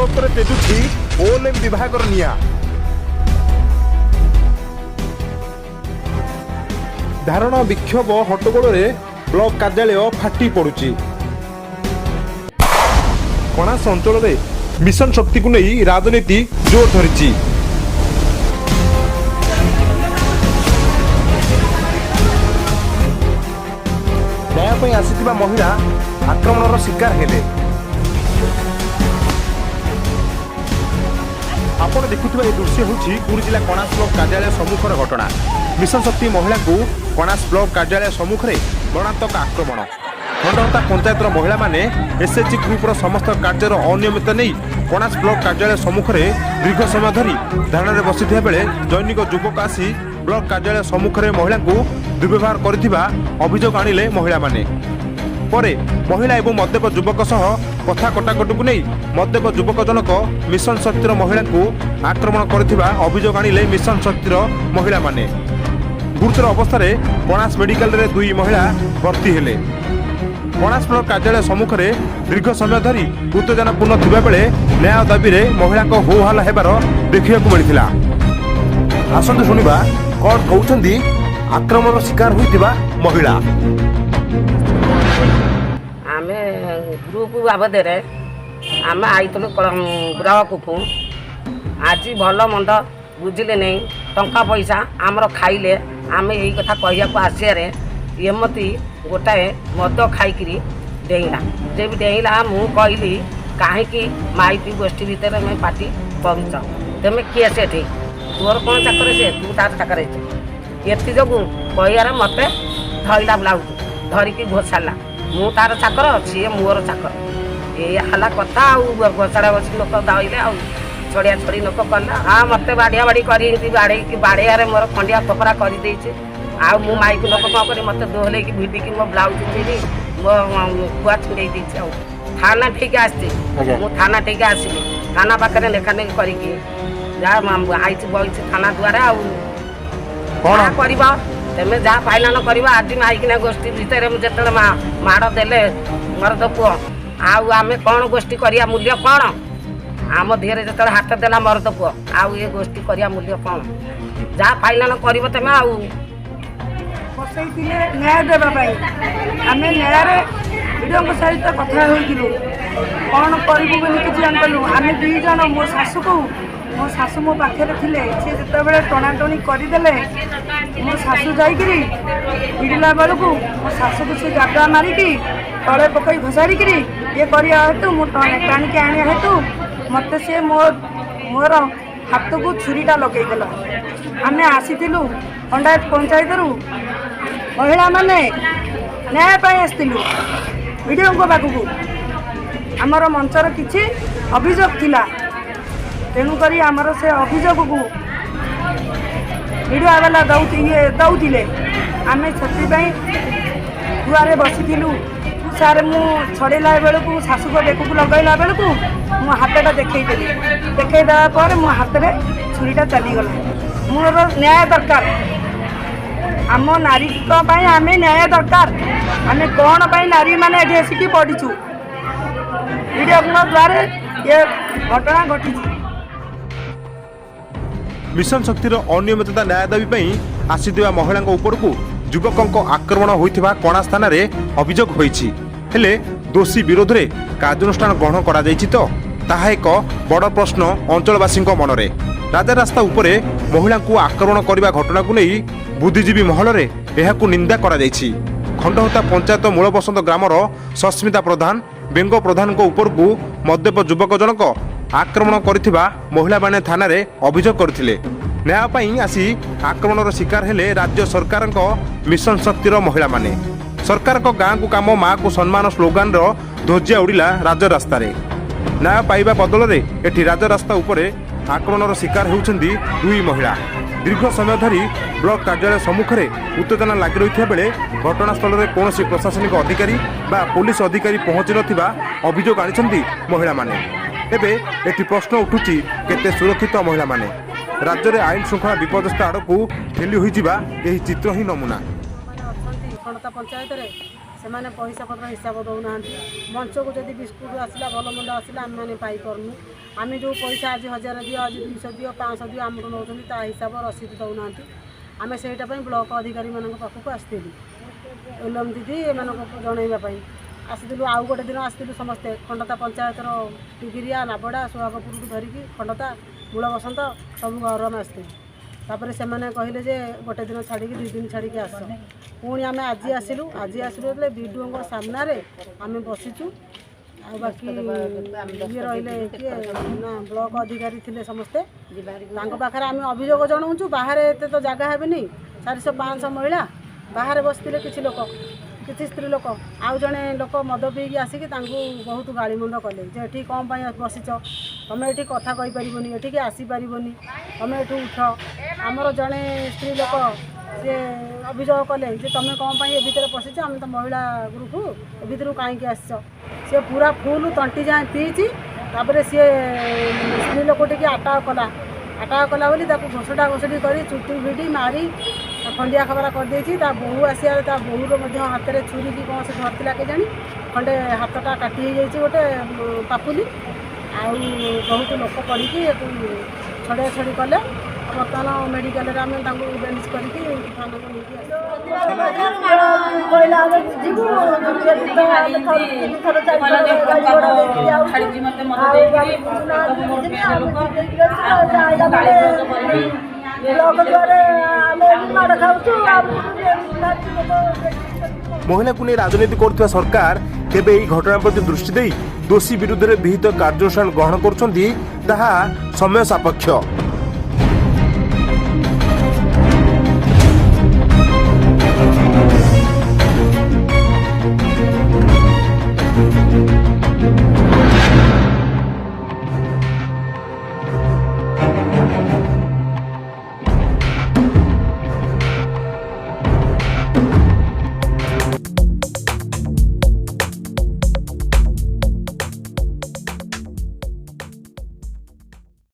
ଉପରେ ତେଜୁଛି ଓଏଲ୍ଏମ୍ ବିଭାଗର ନିଆଁ। ଧାରଣା ବିକ୍ଷୋଭ ହଟ୍ଟଗୋଳରେ ବ୍ଲକ କାର୍ଯ୍ୟାଳୟ ଫାଟି ପଡୁଛି। କଣାସ ଅଞ୍ଚଳରେ ମିଶନ ଶକ୍ତିକୁ ନେଇ ରାଜନୀତି ଜୋର ଧରିଛି। ନ୍ୟାୟ ପାଇଁ ଆସିଥିବା ମହିଳା ଆକ୍ରମଣର ଶିକାର ହେଲେ। ଆପଣ ଦେଖୁଥିବା ଏହି ଦୃଶ୍ୟ ହେଉଛି ପୁରୀ ଜିଲ୍ଲା କଣାସ ବ୍ଲକ କାର୍ଯ୍ୟାଳୟ ସମ୍ମୁଖର ଘଟଣା। ମିଶନ ଶକ୍ତି ମହିଳାଙ୍କୁ କଣାସ ବ୍ଲକ କାର୍ଯ୍ୟାଳୟ ସମ୍ମୁଖରେ ମରଣାନ୍ତକ ଆକ୍ରମଣ। ଖଣ୍ଡହତା ପଞ୍ଚାୟତର ମହିଳାମାନେ ଏସ୍ଏଚ୍ଜି ଗ୍ରୁପର ସମସ୍ତ କାର୍ଯ୍ୟର ଅନିୟମିତତା ନେଇ କଣାସ ବ୍ଲକ କାର୍ଯ୍ୟାଳୟ ସମ୍ମୁଖରେ ଦୀର୍ଘ ସମୟ ଧରି ଧାରଣାରେ ବସିଥିବା ବେଳେ ଜୈନିକ ଯୁବକ ଆସି ବ୍ଲକ କାର୍ଯ୍ୟାଳୟ ସମ୍ମୁଖରେ ମହିଳାଙ୍କୁ ଦୁର୍ବ୍ୟବହାର କରିଥିବା ଅଭିଯୋଗ ଆଣିଲେ ମହିଳାମାନେ। ପରେ ମହିଳା ଏବଂ ମଦ୍ୟପ ଯୁବକ ସହ କଥା କଟାକଟିକୁ ନେଇ ମଦ୍ୟପ ଯୁବକ ଜଣକ ମିଶନ ଶକ୍ତିର ମହିଳାଙ୍କୁ ଆକ୍ରମଣ କରିଥିବା ଅଭିଯୋଗ ଆଣିଲେ ମିଶନ ଶକ୍ତିର ମହିଳାମାନେ। ଗୁରୁତର ଅବସ୍ଥାରେ କଣାସ ମେଡିକାଲରେ ଦୁଇ ମହିଳା ଭର୍ତ୍ତି ହେଲେ। କଣାସ ବ୍ଲକ କାର୍ଯ୍ୟାଳୟ ସମ୍ମୁଖରେ ଦୀର୍ଘ ସମୟ ଧରି ଉତ୍ତେଜନାପୂର୍ଣ୍ଣ ଥିବା ବେଳେ ନ୍ୟାୟ ଦାବିରେ ମହିଳାଙ୍କ ହୋ ହାଲ୍ଲା ହେବାର ଦେଖିବାକୁ ମିଳିଥିଲା। ଆସନ୍ତୁ ଶୁଣିବା କ'ଣ କହୁଛନ୍ତି ଆକ୍ରମଣର ଶିକାର ହୋଇଥିବା ମହିଳା। ଆମେ ଗ୍ରୁପ ବାବଦରେ ଆମେ ଆଇଥିଲୁ ଗ୍ରାହକକୁ। ଆଜି ଭଲ ମନ୍ଦ ବୁଝିଲେ ନେଇ ଟଙ୍କା ପଇସା ଆମର ଖାଇଲେ ଆମେ ଏଇ କଥା କହିବାକୁ ଆସିବାରେ ଏମିତି ଗୋଟାଏ ମଦ ଖାଇକିରି ଡେଇଁଲା। ଯେ ବି ଡେଇଁଲା ମୁଁ କହିଲି କାହିଁକି ମାଇପି ଗୋଷ୍ଠୀ ଭିତରେ ଆମେ ପାର୍ଟି କରୁଛ, ତୁମେ କିଏ ସେଠି, ତୋର କ'ଣ ଚାକର ସେ, ତୁ ତାର ଚାକର ହେଇଛୁ। ଏଥି ଯୋଗୁଁ କହିବାରେ ମୋତେ ଧଇଲା ବ୍ଲାଉଜ ଧରିକି ଘୋଷାରିଲା। ମୁଁ ତାର ଚାକର, ସିଏ ମୋର ଚାକର। ଏଇଆ ହେଲା କଥା। ଆଉ ଘୋଷାଡ଼ା ବସି ଲୋକ ଧଇଲେ ଆଉ ଛଡ଼ିଆ ଛଡ଼ି ଲୋକ କଲା। ହଁ ମୋତେ ବାଡ଼ିଆ ବାଡ଼ି କରି ଏମିତି ବାଡ଼େଇକି ବାଡ଼େଇବାରେ ମୋର ଖଣ୍ଡିଆ ଖପରା କରିଦେଇଛି। ଆଉ ମୁଁ ମାଇକି ଲୋକ କ'ଣ କରି ମୋତେ ଦୋହଲେଇକି ଭିଡ଼ିକି ମୋ ବ୍ଲାଉଜ ଚିରି ମୋ କୁଆ ଛିଣ୍ଡେଇ ଦେଇଛି। ଆଉ ଥାନା ଠିକ୍ ଆସିଛି। ମୁଁ ଥାନା ଠିକ୍ ଆସିଲି। ଥାନା ପାଖରେ ଲେଖାଲେଖି କରିକି ଯାହା ଆଇଛି ବଇଛି ଥାନା ଦ୍ୱାରା। ଆଉ କ'ଣ କରିବ ତମେ, ଯାହା ପାଇଲାନ କରିବ। ଆଜି ମାଇକିନା ଗୋଷ୍ଠୀ ଭିତରେ ମୁଁ ଯେତେବେଳେ ମାଡ଼ ଦେଲେ ମରଦ ପୁଅ, ଆଉ ଆମେ କ'ଣ ଗୋଷ୍ଠୀ କରିବା ମୂଲ୍ୟ କ'ଣ? ଆମ ଦେହରେ ଯେତେବେଳେ ହାତ ଦେଲା ମରଦ ପୁଅ, ଆଉ ଏ ଗୋଷ୍ଠୀ କରିବା ମୂଲ୍ୟ କ'ଣ? ଯାହା ପାଇଲାନ କରିବ ତମେ। ଆଉ ବସେଇଥିଲେ ନ୍ୟାୟ ଦେବା ପାଇଁ। ଆମେ ନ୍ୟାୟରେ ଭିଡ଼ିଓଙ୍କ ସହିତ କଥା ହୋଇଥିଲୁ, କ'ଣ କରିବୁ ବୋଲି କିଛି ଜାଣିପାରିଲୁ। ଆମେ ଦୁଇ ଜଣ, ମୋ ଶାଶୁ ମୋ ପାଖରେ ଥିଲେ। ସେ ଯେତେବେଳେ ଟଣାଟଣି କରିଦେଲେ, ମୋ ଶାଶୁ ଯାଇକିରି ଭିଡ଼ିଲା ବେଳକୁ ମୋ ଶାଶୁକୁ ସେ ଗାଦା ମାରିକି ତଳେ ପକାଇ ଘୋଷାଡ଼ିକିରି ଇଏ କରିବା ହେତୁ, ମୁଁ ଟାଣିକି ଆଣିବା ହେତୁ ମୋତେ ସେ ମୋର ହାତକୁ ଛୁରୀଟା ଲଗେଇଦେଲା। ଆମେ ଆସିଥିଲୁ ଖଣ୍ଡାୟତ ପଞ୍ଚାୟତରୁ ମହିଳାମାନେ ନ୍ୟାୟ ପାଇଁ ଆସିଥିଲୁ ଭିଡ଼ିଓଙ୍କ ପାଖକୁ। ଆମର ମଞ୍ଚର କିଛି ଅଭିଯୋଗ ଥିଲା, ତେଣୁକରି ଆମର ସେ ଅଭିଯୋଗକୁ ଭିଡ଼ିଓ ବାଲା ଦେଉଥିଲେ। ଆମେ ସେଥିପାଇଁ ଦୁଆରେ ବସିଥିଲୁ। ସାର୍ ମୁଁ ଛଡ଼େଇଲା ବେଳକୁ ଶାଶୁଙ୍କ ବେକକୁ ଲଗାଇଲା ବେଳକୁ ମୋ ହାତଟା ଦେଖେଇଦେଲି। ଦେଖେଇଦେବା ପରେ ମୋ ହାତରେ ଛୁରୀଟା ଚାଲିଗଲା। ମୋର ନ୍ୟାୟ ଦରକାର। ଆମ ନାରୀଙ୍କ ପାଇଁ ଆମେ ନ୍ୟାୟ ଦରକାର। ଆମେ କ'ଣ ପାଇଁ ନାରୀମାନେ ଏଠି ଆସିକି ପଡ଼ିଛୁ। ଭିଡ଼ିଓଙ୍କ ଦ୍ୱାରା ଏ ଘଟଣା ଘଟିଛି। ମିଶନ ଶକ୍ତିର ଅନିୟମିତତା ନ୍ୟାୟ ଦାବି ପାଇଁ ଆସିଥିବା ମହିଳାଙ୍କ ଉପରକୁ ଯୁବକଙ୍କ ଆକ୍ରମଣ ହୋଇଥିବା କଣାସ ଥାନାରେ ଅଭିଯୋଗ ହୋଇଛି। ହେଲେ ଦୋଷୀ ବିରୋଧରେ କାର୍ଯ୍ୟାନୁଷ୍ଠାନ ଗ୍ରହଣ କରାଯାଇଛି ତ, ତାହା ଏକ ବଡ଼ ପ୍ରଶ୍ନ ଅଞ୍ଚଳବାସୀଙ୍କ ମନରେ। ରାଜରାସ୍ତା ଉପରେ ମହିଳାଙ୍କୁ ଆକ୍ରମଣ କରିବା ଘଟଣାକୁ ନେଇ ବୁଦ୍ଧିଜୀବୀ ମହଲରେ ଏହାକୁ ନିନ୍ଦା କରାଯାଇଛି। ଖଣ୍ଡହତା ପଞ୍ଚାୟତ ମୂଳବସନ୍ତ ଗ୍ରାମର ସସ୍ମିତା ପ୍ରଧାନ, ବେଙ୍ଗ ପ୍ରଧାନଙ୍କ ଉପରକୁ ମଦ୍ୟପ ଯୁବକ ଜଣକ ଆକ୍ରମଣ କରିଥିବା ମହିଳାମାନେ ଥାନାରେ ଅଭିଯୋଗ କରିଥିଲେ। ନ୍ୟାୟ ପାଇଁ ଆସି ଆକ୍ରମଣର ଶିକାର ହେଲେ ରାଜ୍ୟ ସରକାରଙ୍କ ମିଶନ ଶକ୍ତିର ମହିଳାମାନେ। ସରକାରଙ୍କ ଗାଁକୁ କାମ, ମାଆକୁ ସମ୍ମାନ ସ୍ଲୋଗାନର ଧ୍ୱଜା ଉଡ଼ିଲା ରାଜରାସ୍ତାରେ। ନ୍ୟାୟ ପାଇବା ବଦଳରେ ଏଠି ରାଜରାସ୍ତା ଉପରେ ଆକ୍ରମଣର ଶିକାର ହେଉଛନ୍ତି ଦୁଇ ମହିଳା। ଦୀର୍ଘ ସମୟ ଧରି ବ୍ଲକ କାର୍ଯ୍ୟାଳୟ ସମ୍ମୁଖରେ ଉତ୍ତେଜନା ଲାଗି ରହିଥିବା ବେଳେ ଘଟଣାସ୍ଥଳରେ କୌଣସି ପ୍ରଶାସନିକ ଅଧିକାରୀ ବା ପୋଲିସ ଅଧିକାରୀ ପହଞ୍ଚି ନଥିବା ଅଭିଯୋଗ ଆଣିଛନ୍ତି ମହିଳାମାନେ। ଏବେ ଏଠି ପ୍ରଶ୍ନ ଉଠୁଛି, କେତେ ସୁରକ୍ଷିତ ମହିଳାମାନେ? ରାଜ୍ୟରେ ଆଇନ ଶୃଙ୍ଖଳା ବିପର୍ଯ୍ୟସ୍ତ ଆଡ଼କୁ ଠେଲି ହୋଇଯିବା ଏହି ଚିତ୍ର ହିଁ ନମୁନା। ଖଣ୍ଡହତା ପଞ୍ଚାୟତରେ ସେମାନେ ପଇସା ପତ୍ର ହିସାବ ଦେଉନାହାନ୍ତି। ମଞ୍ଚକୁ ଯଦି ବିସ୍କୁଟ ଆସିଲା ଭଲ ମନ୍ଦ ଆସିଲା ଆମେମାନେ ପାଇପାରୁନୁ। ଆମେ ଯେଉଁ ପଇସା ଆଜି 1000 ଦିଅ, ଆଜି 200 ଦିଅ, 500 ଦିଅ ଆମଠୁ ନେଉଛନ୍ତି, ତା ହିସାବ ରସିଦ ଦେଉନାହାନ୍ତି। ଆମେ ସେଇଟା ପାଇଁ ବ୍ଲକ ଅଧିକାରୀମାନଙ୍କ ପାଖକୁ ଆସିଥିଲୁ, ଏଲଏମ୍ ଦିଦି ଏମାନଙ୍କୁ ଜଣାଇବା ପାଇଁ ଆସିଥିଲୁ। ଆଉ ଗୋଟେ ଦିନ ଆସିଥିଲୁ ସମସ୍ତେ, ଖଣ୍ଡତା ପଞ୍ଚାୟତର ଟିଗିରିଆ, ନାବଡ଼ା, ସୁହାଗପୁରକୁ ଧରିକି ଖଣ୍ଡତା, ମୂଳ ବସନ୍ତ ସବୁ ଘର ଆମେ ଆସିଥିଲୁ। ତାପରେ ସେମାନେ କହିଲେ ଯେ ଗୋଟେ ଦିନ ଛାଡ଼ିକି 2 ଦିନ ଛାଡ଼ିକି ଆସ। ପୁଣି ଆମେ ଆଜି ଆସିଲୁ ଯେତେବେଳେ ବିଡିଓଙ୍କ ସାମ୍ନାରେ ଆମେ ବସିଛୁ। ଆଉ ବାକି ଇଏ ରହିଲେ କିଏ ନା ବ୍ଲକ ଅଧିକାରୀ ଥିଲେ ସମସ୍ତେ, ତାଙ୍କ ପାଖରେ ଆମେ ଅଭିଯୋଗ ଜଣାଉଛୁ। ବାହାରେ ଏତେ ତ ଜାଗା ହେବେନି, 400-500 ମହିଳା ବାହାରେ ବସିଥିଲେ, କିଛି ଲୋକ, କିଛି ସ୍ତ୍ରୀ ଲୋକ। ଆଉ ଜଣେ ଲୋକ ମଦ ପିଇକି ଆସିକି ତାଙ୍କୁ ବହୁତ ଗାଳିମନ୍ଦ କଲେ ଯେ ଏଠି କ'ଣ ପାଇଁ ବସିଛ, ତୁମେ ଏଠି କଥା କହିପାରିବନି, ଏଠିକି ଆସିପାରିବନି, ତୁମେ ଏଠୁ ଉଠ। ଆମର ଜଣେ ସ୍ତ୍ରୀ ଲୋକ ସିଏ ଅଭିଯୋଗ କଲେ ଯେ ତୁମେ କ'ଣ ପାଇଁ ଏ ଭିତରେ ପଶିଛ, ଆମେ ତ ମହିଳା ଗ୍ରୁପ, ଏ ଭିତରୁ କାହିଁକି ଆସିଛ। ସିଏ ପୁରା ଫୁଲ୍ ତଣ୍ଟି ଯାଏଁ ପିଇଛି। ତାପରେ ସିଏ ସ୍ତ୍ରୀ ଲୋକଟିକି ଆଟାକ୍ କଲା ବୋଲି ତାକୁ ଘୋଷଡ଼ା ଘୋଷଡ଼ି କରି ଚୁଟି ଭିଡ଼ି ମାରି ଖଣ୍ଡିଆ ଖବରା କରିଦେଇଛି। ତା ବୋହୂ ଆସିବାରେ ତା ବୋହୂର ମଧ୍ୟ ହାତରେ ଛୁରୀକି କ'ଣ ସେ ଧରିଥିଲା କେଜାଣି, ଖଣ୍ଡେ ହାତଟା କାଟି ହେଇଯାଇଛି ଗୋଟେ ପାପୁଲି। ଆଉ ବହୁତ ଲୋକ ପଡ଼ିକି ଏକୁ ଛଡ଼େଇ ଛଡ଼ି କଲେ। ବର୍ତ୍ତମାନ ମେଡ଼ିକାଲରେ ଆମେ ତାଙ୍କୁ ବେଣ୍ଡେଜ୍ କରିକି ଥାନାକୁ ନେଇକି ମହିଳାକୁ ନେଇ ରାଜନୀତି କରୁଥିବା ସରକାର କେବେ ଏହି ଘଟଣା ପ୍ରତି ଦୃଷ୍ଟି ଦେଇ ଦୋଷୀ ବିରୁଦ୍ଧରେ ବିହିତ କାର୍ଯ୍ୟାନୁଷ୍ଠାନ ଗ୍ରହଣ କରୁଛନ୍ତି ତାହା ସମୟ ସାପେକ୍ଷ।